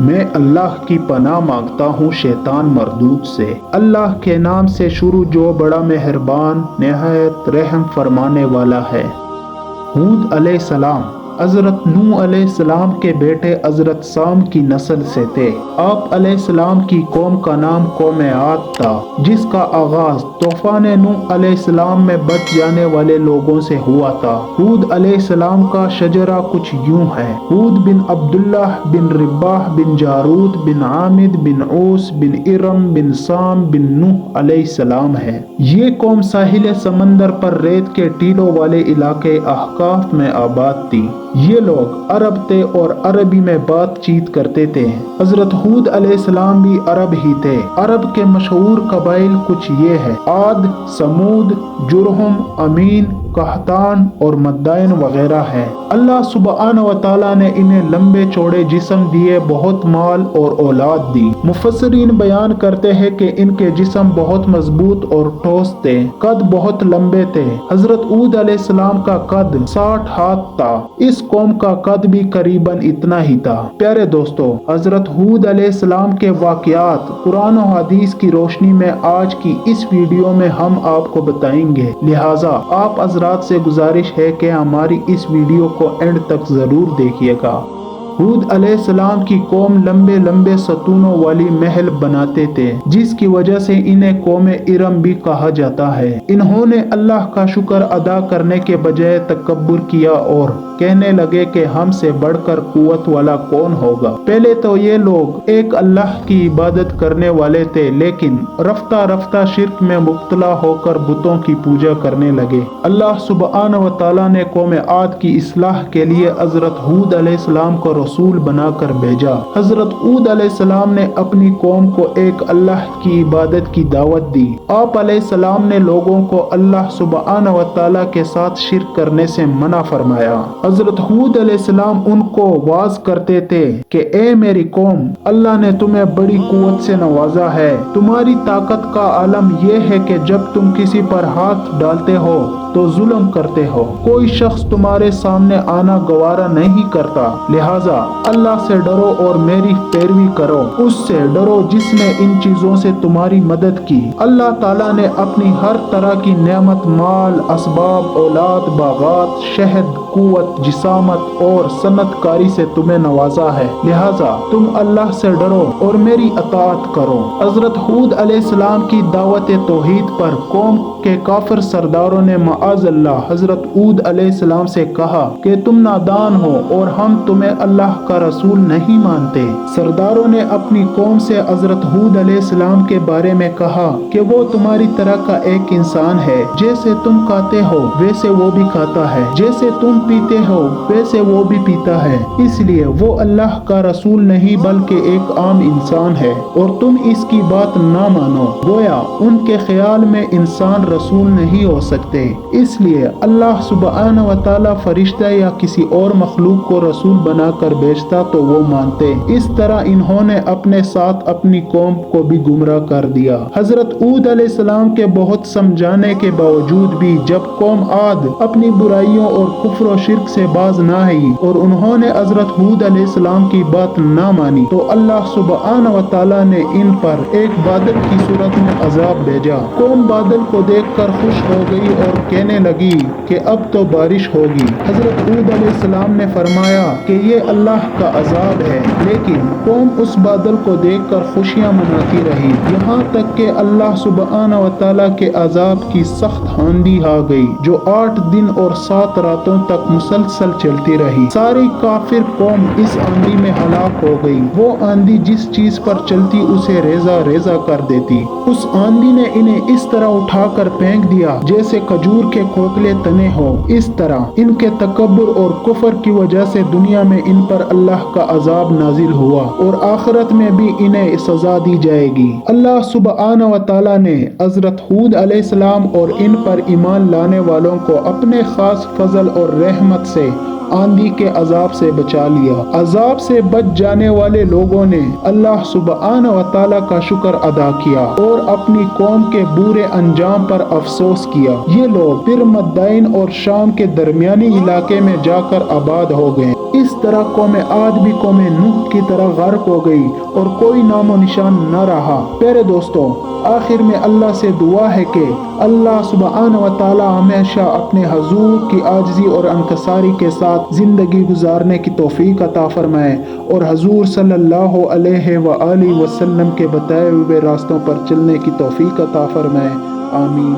میں اللہ کی پناہ مانگتا ہوں شیطان مردود سے۔ اللہ کے نام سے شروع جو بڑا مہربان نہایت رحم فرمانے والا ہے۔ ہود علیہ السلام حضرت نوح علیہ السلام کے بیٹے حضرت سام کی نسل سے تھے۔ آپ علیہ السلام کی قوم کا نام قوم عاد تھا، جس کا آغاز طوفان نوح علیہ السلام میں بچ جانے والے لوگوں سے ہوا تھا۔ ہود علیہ السلام کا شجرہ کچھ یوں ہے: ہود بن عبداللہ بن رباح بن جارود بن عامد بن اوس بن ارم بن سام بن نوح علیہ السلام ہے۔ یہ قوم ساحل سمندر پر ریت کے ٹیلوں والے علاقے احقاف میں آباد تھی۔ یہ لوگ عرب تھے اور عربی میں بات چیت کرتے تھے۔ حضرت ہود علیہ السلام بھی عرب ہی تھے۔ عرب کے مشہور قبائل کچھ یہ ہے: عاد، سمود، جرہم، امین، قحطان اور مدائن وغیرہ ہیں۔ اللہ سبحانہ و تعالیٰ نے انہیں لمبے چوڑے جسم دیے، بہت مال اور اولاد دی۔ مفسرین بیان کرتے ہیں کہ ان کے جسم بہت مضبوط اور ٹھوس تھے، قد بہت لمبے تھے۔ حضرت ہود علیہ السلام کا قد 60 ہاتھ تھا۔ اس قوم کا قد بھی قریباً اتنا ہی تھا۔ پیارے دوستو، حضرت ہود علیہ السلام کے واقعات قرآن و حدیث کی روشنی میں آج کی اس ویڈیو میں ہم آپ کو بتائیں گے، لہٰذا آپ حضرات سے گزارش ہے کہ ہماری اس ویڈیو کو اینڈ تک ضرور دیکھیے گا۔ ہود علیہ السلام کی قوم لمبے لمبے ستونوں والی محل بناتے تھے، جس کی وجہ سے انہیں قوم ارم بھی کہا جاتا ہے۔ انہوں نے اللہ کا شکر ادا کرنے کے بجائے تکبر کیا اور کہنے لگے کہ ہم سے بڑھ کر قوت والا کون ہوگا۔ پہلے تو یہ لوگ ایک اللہ کی عبادت کرنے والے تھے، لیکن رفتہ رفتہ شرک میں مبتلا ہو کر بتوں کی پوجا کرنے لگے۔ اللہ سبحانہ و تعالیٰ نے قوم عاد کی اصلاح کے لیے حضرت ہود علیہ السلام کو رسول بنا کر بھیجا۔ حضرت ہود علیہ السلام نے اپنی قوم کو ایک اللہ کی عبادت کی دعوت دی۔ آپ علیہ السلام نے لوگوں کو اللہ سبحانہ و تعالیٰ کے ساتھ شرک کرنے سے منع فرمایا۔ حضرت ہود علیہ السلام ان کو واعظ کرتے تھے کہ اے میری قوم، اللہ نے تمہیں بڑی قوت سے نوازا ہے۔ تمہاری طاقت کا عالم یہ ہے کہ جب تم کسی پر ہاتھ ڈالتے ہو تو ظلم کرتے ہو۔ کوئی شخص تمہارے سامنے آنا گوارا نہیں کرتا، لہٰذا اللہ سے ڈرو اور میری پیروی کرو۔ اس سے ڈرو جس نے ان چیزوں سے تمہاری مدد کی۔ اللہ تعالیٰ نے اپنی ہر طرح کی نعمت، مال، اسباب، اولاد، باغات، شہد، قوت، جسامت اور صنعت کاری سے تمہیں نوازا ہے، لہٰذا تم اللہ سے ڈرو اور میری اطاعت کرو۔ حضرت ہود علیہ السلام کی دعوت توحید پر قوم کے کافر سرداروں نے معاذ اللہ حضرت ہود علیہ السلام سے کہا کہ تم نادان ہو اور ہم تمہیں اللہ کا رسول نہیں مانتے۔ سرداروں نے اپنی قوم سے حضرت ہود علیہ السلام کے بارے میں کہا کہ وہ تمہاری طرح کا ایک انسان ہے، جیسے تم کھاتے ہو ویسے وہ بھی کھاتا ہے، جیسے تم پیتے ہو ویسے وہ بھی پیتا ہے، اس لیے وہ اللہ کا رسول نہیں بلکہ ایک عام انسان ہے اور تم اس کی بات نہ مانو۔ گویا ان کے خیال میں انسان رسول نہیں ہو سکتے، اس لیے اللہ سبحانہ و تعالیٰ فرشتہ یا کسی اور مخلوق کو رسول بنا کر بھیجتا تو وہ مانتے۔ اس طرح انہوں نے اپنے ساتھ اپنی قوم کو بھی گمراہ کر دیا۔ حضرت ہود علیہ السلام کے بہت سمجھانے کے باوجود بھی جب قوم عاد اپنی برائیوں اور کفر و شرک سے باز نہ آئی اور انہوں نے حضرت ہود علیہ السلام کی بات نہ مانی تو اللہ سبحانہ و تعالیٰ نے ان پر ایک بادل کی صورت میں عذاب بھیجا۔ قوم بادل کو دیکھ کر خوش ہو گئی اور کہنے لگی کہ اب تو بارش ہوگی۔ حضرت ہود علیہ السلام نے فرمایا کہ یہ اللہ کا عذاب ہے، لیکن قوم اس بادل کو دیکھ کر خوشیاں مناتی رہی، یہاں تک کہ اللہ سبحانہ و تعالیٰ کے عذاب کی سخت آندھی آ گئی جو 8 دن اور 7 راتوں تک مسلسل چلتی رہی۔ ساری کافر قوم اس آندھی میں ہلاک ہو گئی۔ وہ آندھی جس چیز پر چلتی اسے ریزہ ریزہ کر دیتی۔ اس آندھی نے انہیں اس طرح اٹھا کر پھینک دیا جیسے کھجور کے کھوکھلے تنے ہو۔ اس طرح ان کے تکبر اور کفر کی وجہ سے دنیا میں ان پر اللہ کا عذاب نازل ہوا اور آخرت میں بھی انہیں سزا دی جائے گی۔ اللہ سبحانہ و تعالیٰ نے حضرت ہود علیہ السلام اور ان پر ایمان لانے والوں کو اپنے خاص فضل اور رحمت سے آندھی کے عذاب سے بچا لیا۔ عذاب سے بچ جانے والے لوگوں نے اللہ سبحانہ و تعالیٰ کا شکر ادا کیا اور اپنی قوم کے برے انجام پر افسوس کیا۔ یہ لوگ پھر مدائن اور شام کے درمیانی علاقے میں جا کر آباد ہو گئے۔ اس طرح قوم عاد بھی قوم نوح کی طرح غرق ہو گئی اور کوئی نام و نشان نہ رہا۔ پیارے دوستو، آخر میں اللہ سے دعا ہے کہ اللہ سبحانہ و تعالی ہمیشہ اپنے حضور کی عاجزی اور انکساری کے ساتھ زندگی گزارنے کی توفیق عطا فرمائے اور حضور صلی اللہ علیہ وآلہ وسلم کے بتائے ہوئے راستوں پر چلنے کی توفیق عطا فرمائے۔ آمین۔